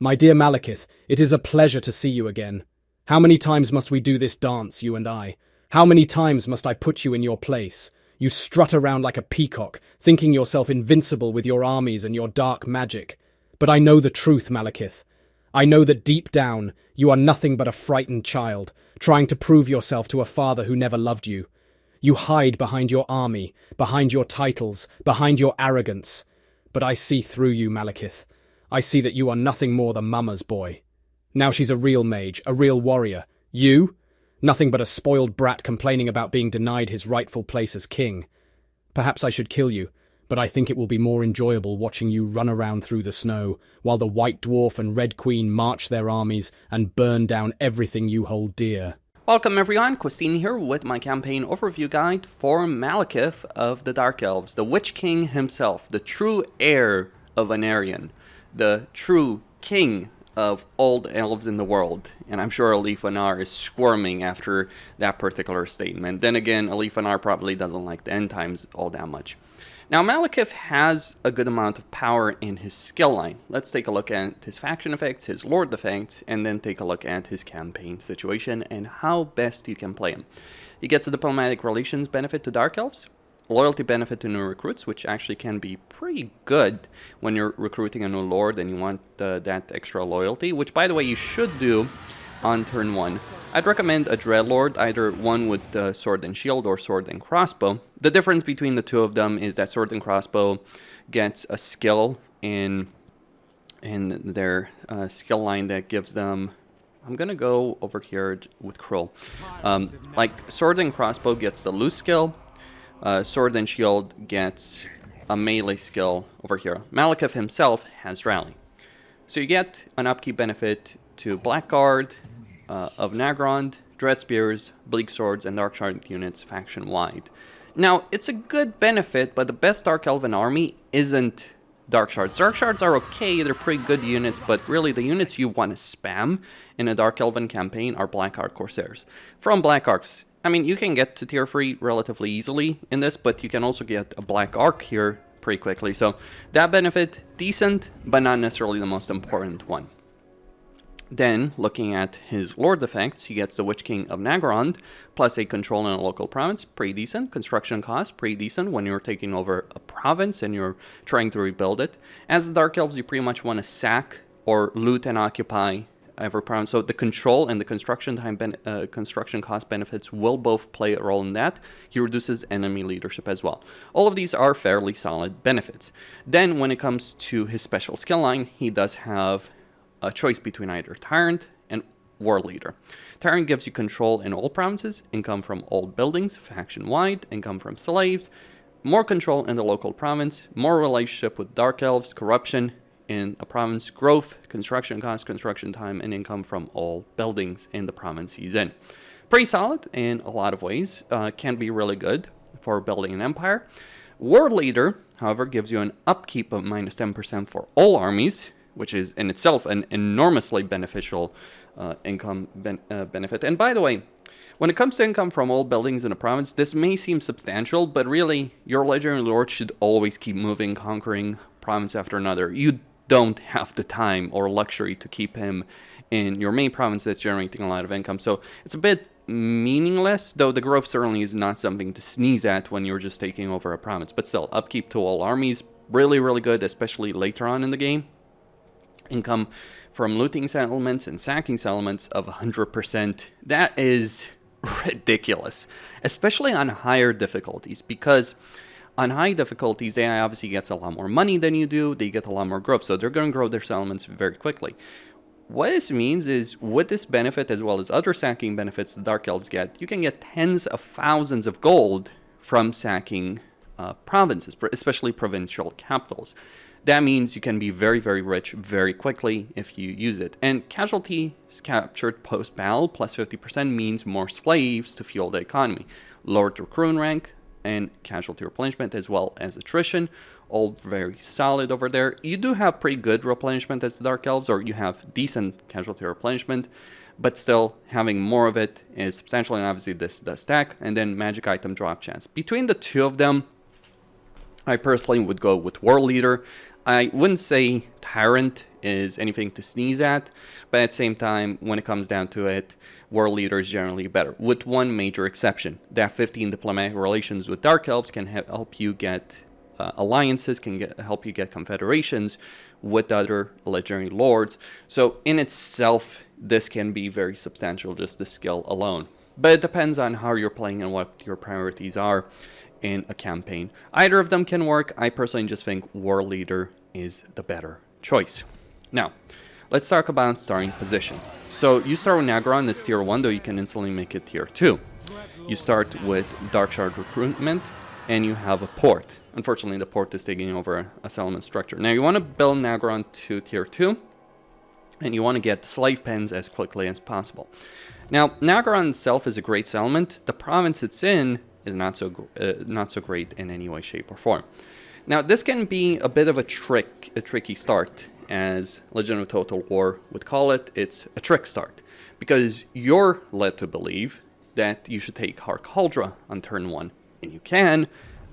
My dear Malekith, it is a pleasure to see you again. How many times must we do this dance, you and I? How many times must I put you in your place? You strut around like a peacock, thinking yourself invincible with your armies and your dark magic. But I know the truth, Malekith. I know that deep down, you are nothing but a frightened child, trying to prove yourself to a father who never loved you. You hide behind your army, behind your titles, behind your arrogance. But I see through you, Malekith. I see that you are nothing more than Mama's boy. Now she's a real mage, a real warrior. You? Nothing but a spoiled brat complaining about being denied his rightful place as king. Perhaps I should kill you, but I think it will be more enjoyable watching you run around through the snow, while the White Dwarf and Red Queen march their armies and burn down everything you hold dear. Welcome everyone, Christine here with my campaign overview guide for Malekith of the Dark Elves, the Witch King himself, the true heir of Anarion, the true king of all the elves in the world. And I'm sure Alifanar is squirming after that particular statement. Then again, Alifanar probably doesn't like the end times all that much. Now, Malekith has a good amount of power in his skill line. Let's take a look at his faction effects, his lord effects, and then take a look at his campaign situation and how best you can play him. He gets a diplomatic relations benefit to Dark Elves, loyalty benefit to new recruits, which actually can be pretty good when you're recruiting a new lord and you want that extra loyalty, which, by the way, you should do on turn 1. I'd recommend a Dreadlord, either one with sword and shield or sword and crossbow. The difference between the two of them is that sword and crossbow gets a skill in their skill line that gives them... I'm gonna go over here with Kroll. Like sword and crossbow gets the loose skill, sword and shield gets a melee skill over here. Malekith himself has rally. So you get an upkeep benefit to Blackguard, of Nagrond, Dread Spears, Bleak Swords, and Dark Shard units faction-wide. Now, it's a good benefit, but the best Dark Elven army isn't Dark Shards. Dark Shards are okay, they're pretty good units, but really the units you want to spam in a Dark Elven campaign are Black Ark Corsairs. From Black Arks, I mean, you can get to tier 3 relatively easily in this, but you can also get a Black Ark here pretty quickly. So that benefit, decent, but not necessarily the most important one. Then, looking at his lord effects, he gets the Witch King of Nagrond, plus a control in a local province, pretty decent. Construction cost, pretty decent when you're taking over a province and you're trying to rebuild it. As the Dark Elves, you pretty much want to sack or loot and occupy every province. So the control and the construction construction cost benefits will both play a role in that. He reduces enemy leadership as well. All of these are fairly solid benefits. Then, when it comes to his special skill line, he does have a choice between either Tyrant and War Leader. Tyrant gives you control in all provinces, income from all buildings, faction-wide, income from slaves, more control in the local province, more relationship with Dark Elves, corruption in a province, growth, construction cost, construction time, and income from all buildings in the province he's in. Pretty solid in a lot of ways, can be really good for building an empire. War Leader, however, gives you an upkeep of minus 10% for all armies, which is in itself an enormously beneficial income benefit. And by the way, when it comes to income from all buildings in a province, this may seem substantial, but really, your legendary lord should always keep moving, conquering province after another. You don't have the time or luxury to keep him in your main province that's generating a lot of income. So it's a bit meaningless, though the growth certainly is not something to sneeze at when you're just taking over a province. But still, upkeep to all armies, really, really good, especially later on in the game. Income from looting settlements and sacking settlements of 100%. That is ridiculous, especially on higher difficulties, because on high difficulties, AI obviously gets a lot more money than you do. They get a lot more growth, so they're going to grow their settlements very quickly. What this means is, with this benefit, as well as other sacking benefits the Dark Elves get, you can get tens of thousands of gold from sacking provinces, especially provincial capitals. That means you can be very, very rich very quickly if you use it. And casualties captured post-battle plus 50% means more slaves to fuel the economy. Lowered recruit rank and casualty replenishment, as well as attrition, all very solid over there. You do have pretty good replenishment as the Dark Elves, or you have decent casualty replenishment, but still having more of it is substantial, and obviously this does stack. And then magic item drop chance. Between the two of them, I personally would go with War Leader. I wouldn't say Tyrant is anything to sneeze at, but at the same time, when it comes down to it, World Leader is generally better, with one major exception. That 15 diplomatic relations with Dark Elves can help you get alliances, help you get confederations with other legendary lords. So in itself, this can be very substantial, just the skill alone. But it depends on how you're playing and what your priorities are in a campaign. Either of them can work. I personally just think War Leader is the better choice. Now, let's talk about starting position. So you start with Nagron, that's tier 1, though you can instantly make it tier 2. You start with Dark Shard recruitment, and you have a port. Unfortunately, the port is taking over a settlement structure. Now, you want to build Nagron to tier 2, and you want to get slave pens as quickly as possible. Now, Nagron itself is a great settlement. The province it's in is not so great in any way, shape, or form. Now, this can be a bit of a tricky start, as Legend of Total War would call it. It's a trick start, because you're led to believe that you should take RhadigarTV on turn 1, and you can,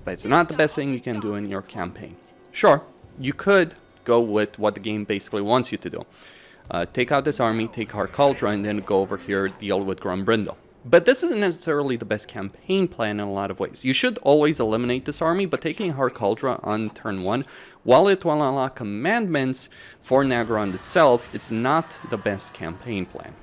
but it's not the best thing you can do in your campaign. Sure, you could go with what the game basically wants you to do. Take out this army, take RhadigarTV, and then go over here, deal with Grombrindle. But this isn't necessarily the best campaign plan in a lot of ways. You should always eliminate this army, but taking RhadigarTV on turn 1, while it will unlock commandments for Nagron itself, it's not the best campaign plan.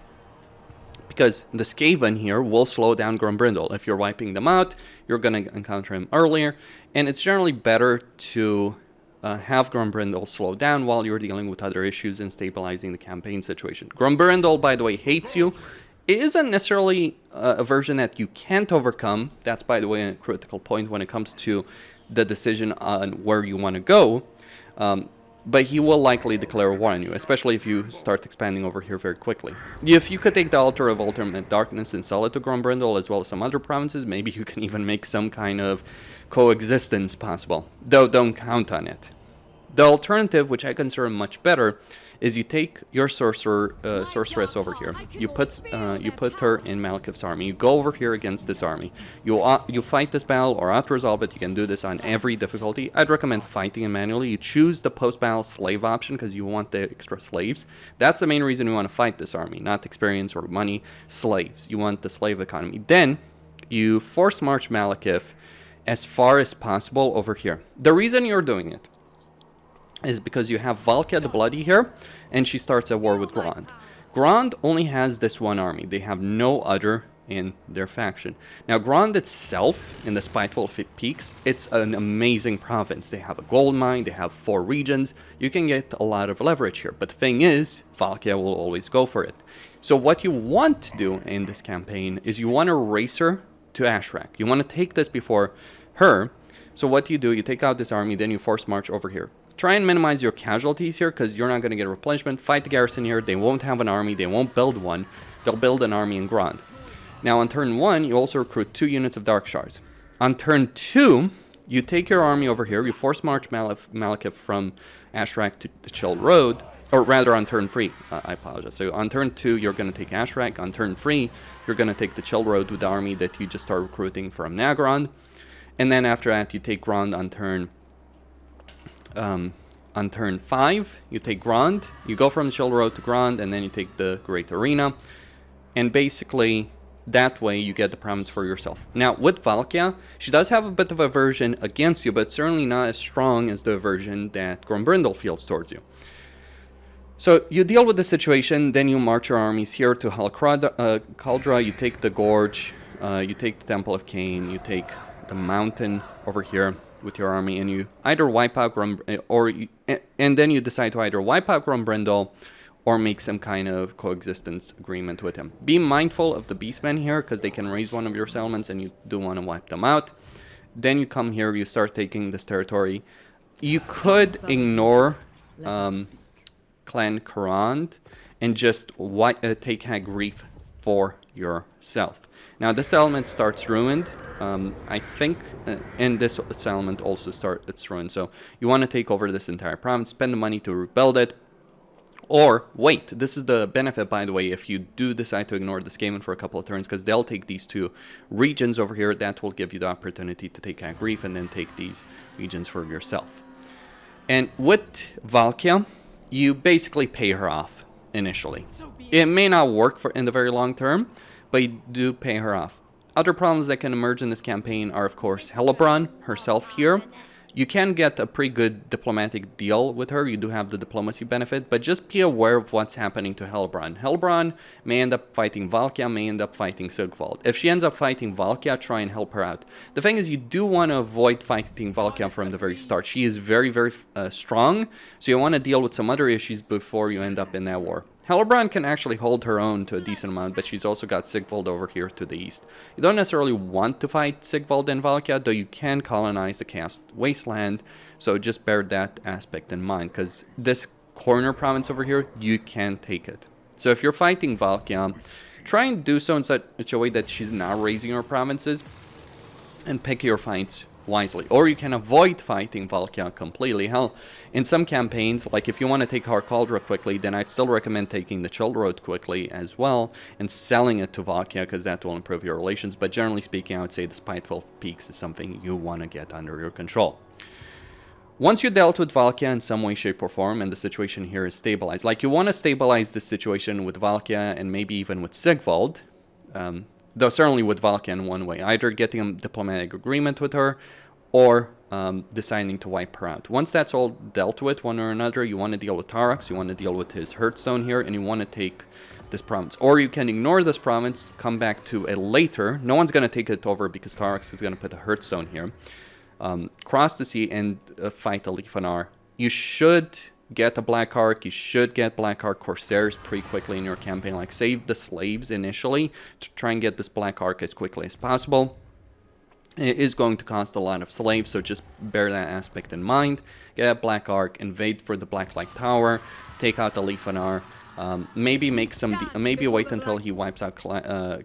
Because the Skaven here will slow down Grombrindle. If you're wiping them out, you're going to encounter him earlier, and it's generally better to have Grombrindle slow down while you're dealing with other issues and stabilizing the campaign situation. Grombrindle, by the way, hates you. It isn't necessarily a version that you can't overcome. That's, by the way, a critical point when it comes to the decision on where you want to go. But he will likely declare war on you, especially if you start expanding over here very quickly. If you could take the Altar of Ultimate Darkness and sell it to Grombrindle as well as some other provinces, maybe you can even make some kind of coexistence possible. Though don't count on it. The alternative, which I consider much better, is you take your sorceress over here. You put her in Malekith's army. You go over here against this army. You fight this battle or auto-resolve it. You can do this on every difficulty. I'd recommend fighting it manually. You choose the post-battle slave option because you want the extra slaves. That's the main reason you want to fight this army, not experience or money. Slaves. You want the slave economy. Then you force march Malekith as far as possible over here. The reason you're doing it is because you have Valkia the Bloody here, and she starts a war with Grond. Grond only has this one army. They have no other in their faction. Now, Grond itself, in the Spiteful Peaks, it's an amazing province. They have a gold mine, they have 4 regions. You can get a lot of leverage here. But the thing is, Valkia will always go for it. So what you want to do in this campaign is you want to race her to Ashrak. You want to take this before her. So what you do, you take out this army, then you force march over here. Try and minimize your casualties here, because you're not going to get a replenishment. Fight the garrison here. They won't have an army. They won't build one. They'll build an army in Grond. Now, on turn 1, you also recruit 2 units of Dark Shards. On turn 2, you take your army over here. You force march Malekith from Ashrak to the Chill Road. Or rather, on turn 3. I apologize. So on turn 2, you're going to take Ashrak. On turn 3, you're going to take the Chill Road with the army that you just start recruiting from Nagron. And then after that, you take Grond on turn 5, you take Grond, you go from the Chill Road to Grond, and then you take the Great Arena. And basically, that way you get the province for yourself. Now, with Valkia, she does have a bit of aversion against you, but certainly not as strong as the aversion that Grombrindle feels towards you. So you deal with the situation, then you march your armies here to Caldra, you take the Gorge, you take the Temple of Cain, you take the mountain over here with your army, and you either wipe out and then you decide to either wipe out Grombrindle or make some kind of coexistence agreement with him. Be mindful of the Beastmen here, because they can raise one of your settlements and you do want to wipe them out. Then you come here, you start taking this territory. You could ignore Clan Karand and just take Hagrief for yourself. Now, this settlement starts ruined. I think, and this settlement also starts ruined. So you want to take over this entire province, spend the money to rebuild it, or wait. This is the benefit, by the way, if you do decide to ignore this game for a couple of turns, because they'll take these 2 regions over here. That will give you the opportunity to take Hagrief and then take these regions for yourself. And with Valkia, you basically pay her off initially. It may not work for in the very long term, but you do pay her off. Other problems that can emerge in this campaign are, of course, Hellebrand herself here. You can get a pretty good diplomatic deal with her. You do have the diplomacy benefit, but just be aware of what's happening to Hellebrand. Hellebrand may end up fighting Valkia, may end up fighting Sigvald. If she ends up fighting Valkia, try and help her out. The thing is, you do want to avoid fighting Valkia from the very start. She is very, very strong, so you want to deal with some other issues before you end up in that war. Hellebrand can actually hold her own to a decent amount, but she's also got Sigvald over here to the east. You don't necessarily want to fight Sigvald and Valkia, though you can colonize the Chaos Wasteland, so just bear that aspect in mind, because this corner province over here, you can take it. So if you're fighting Valkia, try and do so in such a way that she's not raising her provinces, and pick your fights wisely. Or you can avoid fighting Valkia completely. Hell, in some campaigns, like if you want to take Harkaldra quickly, then I'd still recommend taking the Chill Road quickly as well and selling it to Valkia, because that will improve your relations. But generally speaking, I would say the Spiteful Peaks is something you want to get under your control. Once you dealt with Valkia in some way, shape, or form, and the situation here is stabilized, like you want to stabilize this situation with Valkia and maybe even with Sigvald, though certainly with Valkia in one way, either getting a diplomatic agreement with her or deciding to wipe her out. Once that's all dealt with, one or another, you want to deal with Tarax, you want to deal with his Hearthstone here, and you want to take this province. Or you can ignore this province, come back to it later. No one's going to take it over because Tarax is going to put a Hearthstone here. Cross the sea and fight Alifanar. You should get a Black Ark, you should get Black Ark Corsairs pretty quickly in your campaign. Like, save the slaves initially to try and get this Black Ark as quickly as possible. It is going to cost a lot of slaves, so just bear that aspect in mind. Get a Black Ark, invade for the Black Light Tower, take out the Alifanar, maybe make some, maybe wait until he wipes out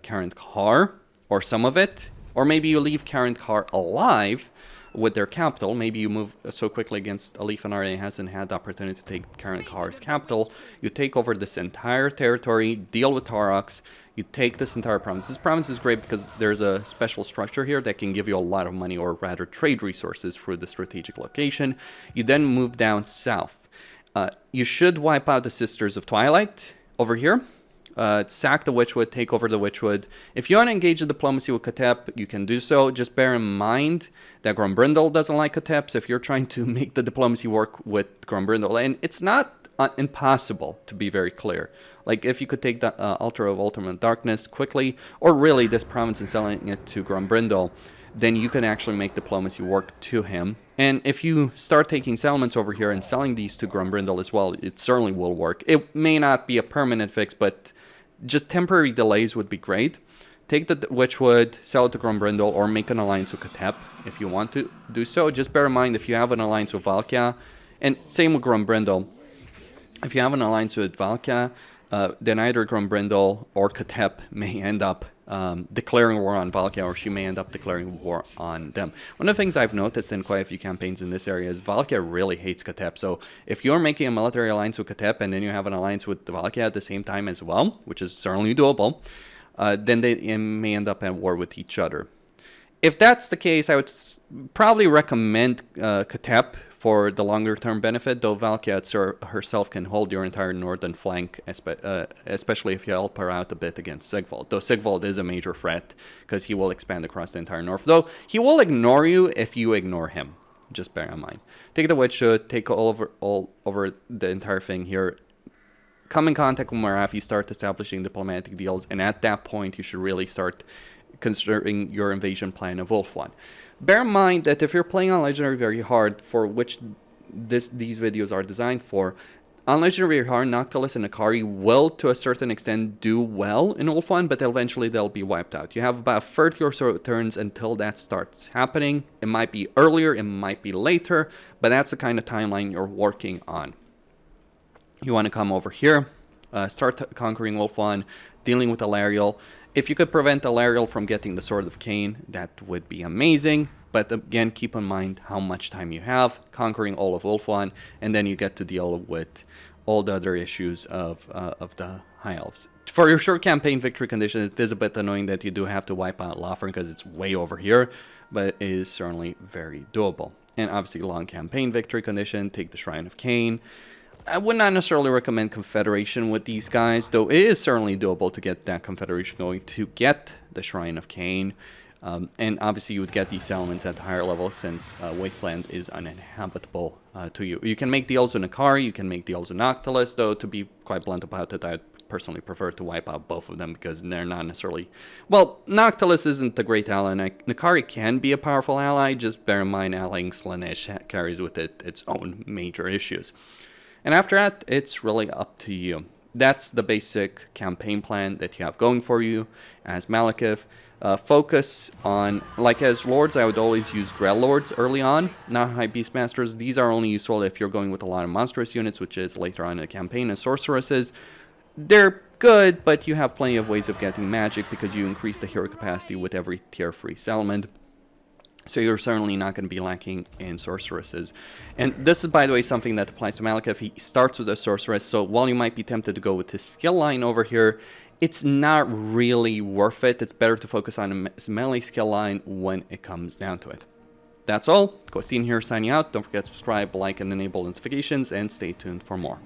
Karen Carr, or some of it, or maybe you leave Karen Carr alive with their capital. Maybe you move so quickly against Alifanar that he hasn't had the opportunity to take Karen Carr's capital. You take over this entire territory, deal with Tarax, you take this entire province. This province is great because there's a special structure here that can give you a lot of money, or rather trade resources, through the strategic location. You then move down south. You should wipe out the Sisters of Twilight over here. Sack the Witchwood, take over the Witchwood. If you want to engage in diplomacy with Katep, you can do so. Just bear in mind that Grombrindal doesn't like Katep, so if you're trying to make the diplomacy work with Grombrindal, and it's not impossible, to be very clear. Like, if you could take the Altar of Ultimate Darkness quickly, or really this province and selling it to Grombrindal, then you can actually make diplomacy work to him. And if you start taking settlements over here and selling these to Grombrindal as well, it certainly will work. It may not be a permanent fix, but just temporary delays would be great. Take the Witchwood, sell it to Grombrindal, or make an alliance with Katep if you want to do so. Just bear in mind, if you have an alliance with Valkia, and same with Grombrindal, if you have an alliance with Valkia, then either Grombrindal or Katep may end up declaring war on Valkia, or she may end up declaring war on them. One of the things I've noticed in quite a few campaigns in this area is Valkia really hates Katep. So if you're making a military alliance with Katep and then you have an alliance with Valkia at the same time as well, which is certainly doable, then they may end up at war with each other. If that's the case, I would probably recommend Katep for the longer term benefit, though Valkia herself can hold your entire northern flank, especially if you help her out a bit against Sigvald. Though Sigvald is a major threat because he will expand across the entire north. Though he will ignore you if you ignore him. Just bear in mind. Take the Witchwood, take all over the entire thing here. Come in contact with Marafi, start establishing diplomatic deals, and at that point you should really start considering your invasion plan of Ulthuan. Bear in mind that if you're playing on Legendary very hard, for which these videos are designed for, on Legendary very hard, Noctilus and Akari will, to a certain extent, do well in Ulthuan, but eventually they'll be wiped out. You have about 30 or so turns until that starts happening. It might be earlier, it might be later, but that's the kind of timeline you're working on. You want to come over here, start conquering Ulthuan, dealing with Alariel. If you could prevent Alariel from getting the Sword of Cain, that would be amazing. But again, keep in mind how much time you have, conquering all of Ulthuan, and then you get to deal with all the other issues of the High Elves. For your short campaign victory condition, it is a bit annoying that you do have to wipe out Lothern because it's way over here, but it is certainly very doable. And obviously, long campaign victory condition, take the Shrine of Cain. I would not necessarily recommend Confederation with these guys, though it is certainly doable to get that Confederation going to get the Shrine of Cain. And obviously you would get these settlements at higher levels since Wasteland is uninhabitable to you. You can make deals with Nakari, you can make deals with Noctilus, though to be quite blunt about it, I'd personally prefer to wipe out both of them because they're not necessarily... Well, Noctilus isn't a great ally, and Nakari can be a powerful ally, just bear in mind allying Slaanesh carries with it its own major issues. And after that, it's really up to you. That's the basic campaign plan that you have going for you as Malekith. Focus on, like as Lords, I would always use Dread Lords early on, not High Beastmasters. These are only useful if you're going with a lot of monstrous units, which is later on in the campaign. And Sorceresses, they're good, but you have plenty of ways of getting magic because you increase the hero capacity with every tier 3 settlement. So you're certainly not going to be lacking in Sorceresses. And this is, by the way, something that applies to Malekith. He starts with a Sorceress, so while you might be tempted to go with his skill line over here, it's not really worth it. It's better to focus on a melee skill line when it comes down to it. That's all. Costine here signing out. Don't forget to subscribe, like, and enable notifications, and stay tuned for more.